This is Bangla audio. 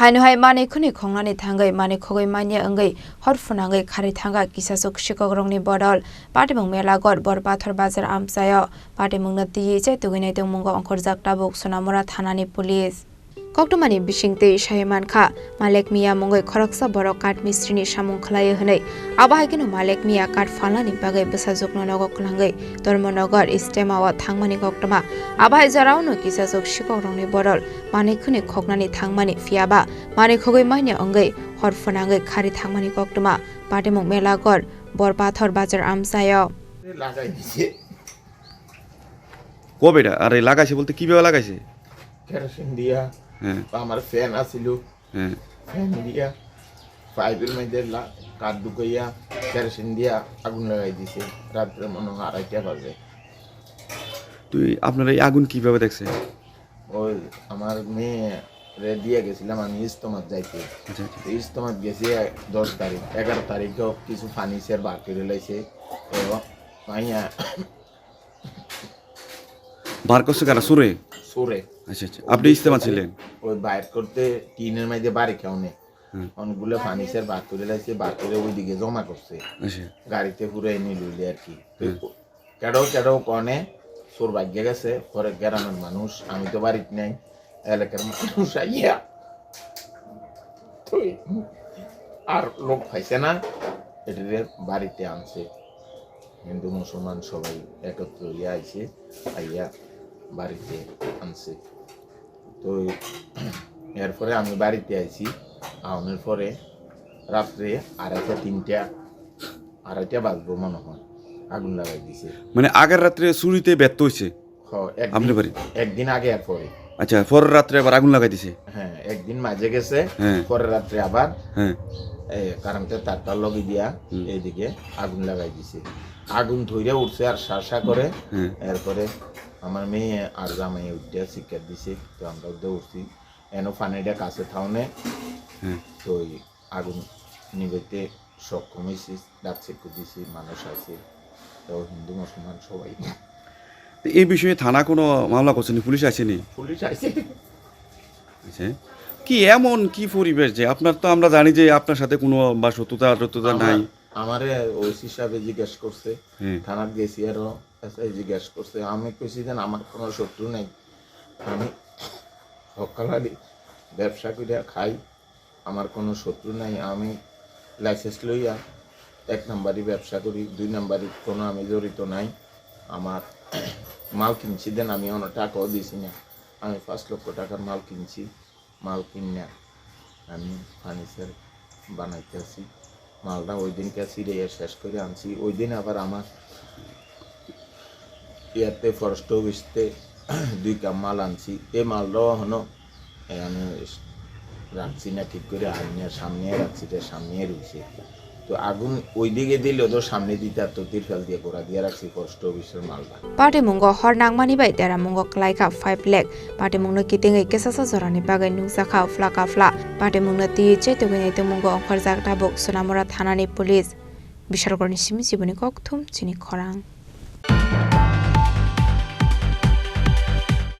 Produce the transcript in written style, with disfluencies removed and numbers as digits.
Hanuhai mane khuni khonglani thangai mane khogoi manya angai horfunangai khari thanga kisasok shikogrongni bodol patimung melagor borpathor bazar amsayo patimung na tiye chai tuginai tungmungo angkorjak tabuk sonamora thanani police Koktomani bisingte Shahiman Kha Malek Mia mongoi khoroksa borok kat mistrini samung khlai hne abahagino Malek Mia kat falani bagai besajokno nogok klangai Dormonogar Istemawa thangmani koktoma abahai jarauno kisasok shikogrongni bodol mane khuni khognani thangmani fiaba mane khogoi manya angai horfonangai khari thangmani koktoma patimung melagor borpathor bazar amsayo লাগাই দিছে কবেটা আরে লাগাইছে বলতে কিভাবে লাগাইছে কেরোসিন দিয়া আমার ফ্যান আছিল ফ্যান দিয়া পাইপের মধ্যে কাঠ ঢুকাইয়া কেরোসিন দিয়া আগুন লাগাই দিছে রাত্রে মনে হয় 2:30 বাজে তুই আপনার এই আগুন কিভাবে দেখছে ওই আমার মেয়ে রে দিয়ে গেছিলাম আমি ইস্তমাত যাইতে ইস্তমাত গেছি 10 তারিখ 11 তারিখে কিছু ফার্নিচার বার করে লাইছে মাইয়া বার করছে কারা সুরে সুরে আচ্ছা আচ্ছা আপনি ইস্তেমা ছিলেন ওই বাইর করতে টিনের মধ্যে বাড়ি খাওনে অনেকগুলো ফার্নিচার বার করে লাইছে বার করে ওইদিকে জমা করছে আচ্ছা গাড়িতে পুরো এনে লইলে আর কি কেডো কনে সোর ভাগ্য গেছে পরে গ্রামের মানুষ আমি তো বাড়িতে নাই এলাকার মানুষ আইয়া আর লোক পাইছে না এটারে বাড়িতে আনছে হিন্দু মুসলমান সবাই একত্র হইয়া আইছে আইয়া বাড়িতে আনছে তো এরপরে আমি বাড়িতে আইছি আউনের পরে রাত্রে 2:30 বাজবো মনে হয় আগুন লাগাই দিছে মানে আগের রাত্রে চুরিতে ব্যর্থ হয়েছে আপনার বাড়ি একদিন আগে আর পরে আচ্ছা পরের রাত্রে আবার আগুন লাগাই দিছে হ্যাঁ একদিন মাঝে গেছে পরের রাত্রে আবার কারেন্টের তারটার লগি দিয়া এইদিকে আগুন লাগাই দিছে আগুন ধইরা উঠছে আর শাসা করে এরপরে আমার মেয়ে আর জামাই উঠে শিক্ষা দিছে তো আমরা উঠছি এনো ফানিটা কাছে থাউনে তো আগুন নিবেতে সক্ষম হয়েছি ডাকছে দিছি মানুষ আছে তো হিন্দু মুসলমান সবাই এই বিষয়ে থানা কোনো মামলা করছেনি পুলিশ আসেনি পুলিশ আসে আচ্ছা কি এমন কি পরিবেশ যে আপনার তো আমরা জানি যে আপনার সাথে কোনো বা সত্যতা নাই আমারে ওসি সাহেব জিজ্ঞেস করছে থানার গেছি আরো জিজ্ঞেস করছে আমি কইছি যে আমার কোনো শত্রু নাই আমি সকালে ব্যবসা করে খাই আমার কোনো শত্রু নাই আমি লাইসেন্স লইয়া 1 নম্বরই ব্যবসা করি 2 নম্বরই কোনো আমি জড়িত নাই আমার মাল কিনছি দেন আমি অন্য টাকাও দিছি না আমি 5 লক্ষ টাকার মাল কিনছি মাল কিনে আমি ফার্নিচার বানাইতেছি মালটা ওই দিনকে ছিঁড়ে শেষ করে আনছি ওই দিন আবার আমার ইয়াতে ফরেস্ট অফিসতে 2 কাম মাল আনছি এই মালটাও হনো আমি রাখছি না ঠিক করে আইনের সামনে রাখছি সামনে রয়েছে তো আগুন ওই দিকে দিলে তো সামনে দিতে আর তো তিরফাল দিয়ে গোড়া দিয়ে রাখছি ফরেস্ট অফিসের মালটা Patimunggo hornangmani bai teramunggo klaika 5 lakh patimungno kitingai kesasa jorani bagai nungsakha flaka fla patimungno tiye chai tuginai tungmungo angkhorjak tabuk sonamora thanani police bishalgorni simi jiboni kokthum chini khorang